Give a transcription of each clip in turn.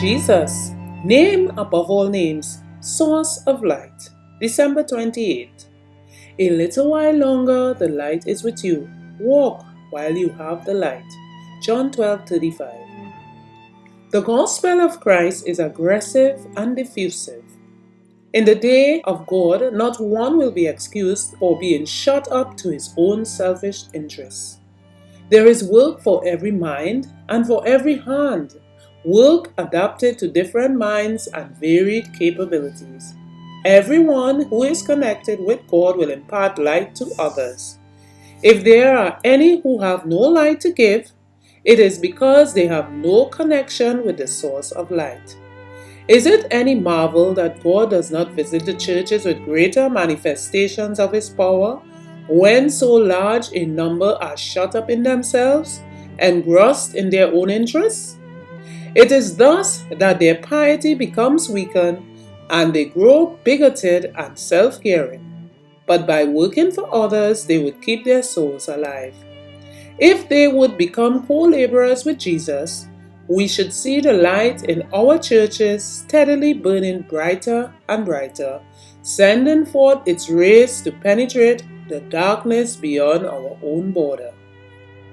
Jesus, name above all names, source of light. December 28th. A little while longer the light is with you. Walk while you have the light. John 12:35. The gospel of Christ is aggressive and diffusive. In the day of God, not one will be excused for being shut up to his own selfish interests. There is work for every mind and for every hand, work adapted to different minds and varied capabilities. Everyone who is connected with God will impart light to others. If there are any who have no light to give, it is because they have no connection with the source of light. Is it any marvel that God does not visit the churches with greater manifestations of His power when so large a number are shut up in themselves, engrossed in their own interests? It is thus that their piety becomes weakened and they grow bigoted and self-caring. But by working for others, they would keep their souls alive. If they would become co-laborers with Jesus, we should see the light in our churches steadily burning brighter and brighter, sending forth its rays to penetrate the darkness beyond our own border.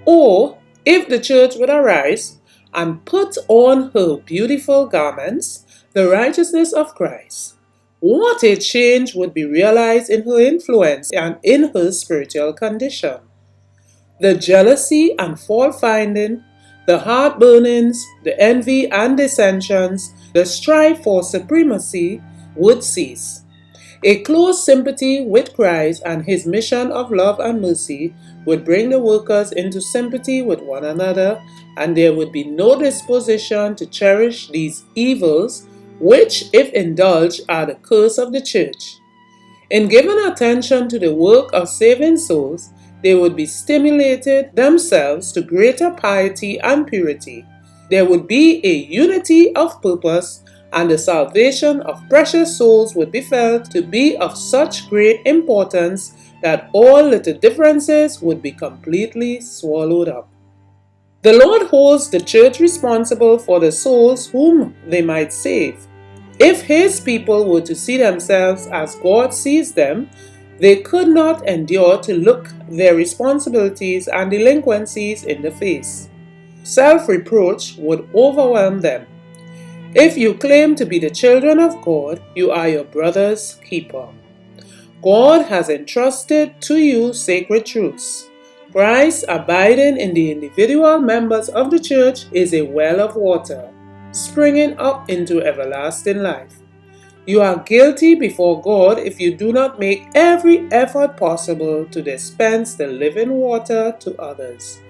Or, if the church would arise and put on her beautiful garments, the righteousness of Christ, what a change would be realized in her influence and in her spiritual condition. The jealousy and fault-finding, the heart-burnings, the envy and dissensions, the strife for supremacy would cease. A close sympathy with Christ and His mission of love and mercy would bring the workers into sympathy with one another, and there would be no disposition to cherish these evils, which, if indulged, are the curse of the church. In giving attention to the work of saving souls, they would be stimulated themselves to greater piety and purity. There would be a unity of purpose, and the salvation of precious souls would be felt to be of such great importance that all little differences would be completely swallowed up. The Lord holds the church responsible for the souls whom they might save. If His people were to see themselves as God sees them, they could not endure to look their responsibilities and delinquencies in the face. Self-reproach would overwhelm them. If you claim to be the children of God, you are your brother's keeper. God has entrusted to you sacred truths. Christ abiding in the individual members of the church is a well of water, springing up into everlasting life. You are guilty before God if you do not make every effort possible to dispense the living water to others.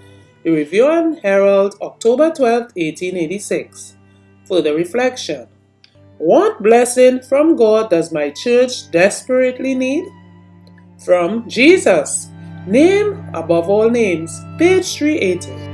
The Review and Herald, October 12, 1886. Further reflection. What blessing from God does my church desperately need? From Jesus, name above all names, page 380.